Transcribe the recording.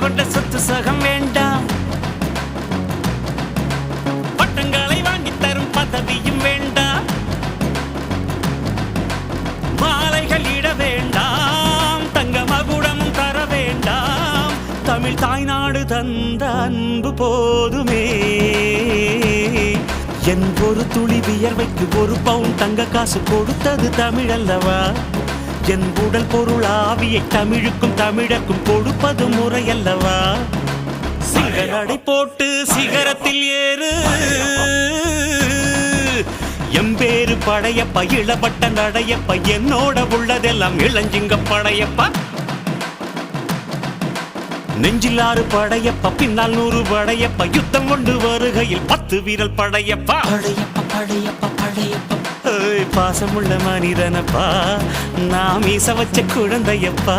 கொண்ட சொத்து சகம் வேண்டாம், பட்டங்களை வாங்கி தரும் பதவியும் வேண்டாம், மாலைகள் இட வேண்டாம், தங்க மகுடமும் தர வேண்டாம், தமிழ் தாய்நாடு தந்த அன்பு போதுமே. என் ஒரு துளி வியர்வைக்கு ஒரு பவுன் தங்க காசு கொடுத்தது தமிழ் அல்லவா? என் உடல் பொருள் ஆவியை தமிழுக்கும் தமிழக்கும் கொடுப்பது முறையல்லவா? சிங்க நடை போட்டு சிகரத்தில் ஏறு, எம்பேரு படையப்பா, இளவட்ட நடையப்பா, என்னோட உள்ளதெல்லாம் இளஞ்சிங்க படையப்பா. நெஞ்சிலாறு படையப்பா, பின்னால் 100 படையப்பா, யுத்தம் கொண்டு வருகையில் 10 வீரல் படையப்பா. படையப்பா படையப்பா படையப்பா, பாசமுள்ள மனிதனப்பா, நான் மீச வச்ச குழந்தையப்பா.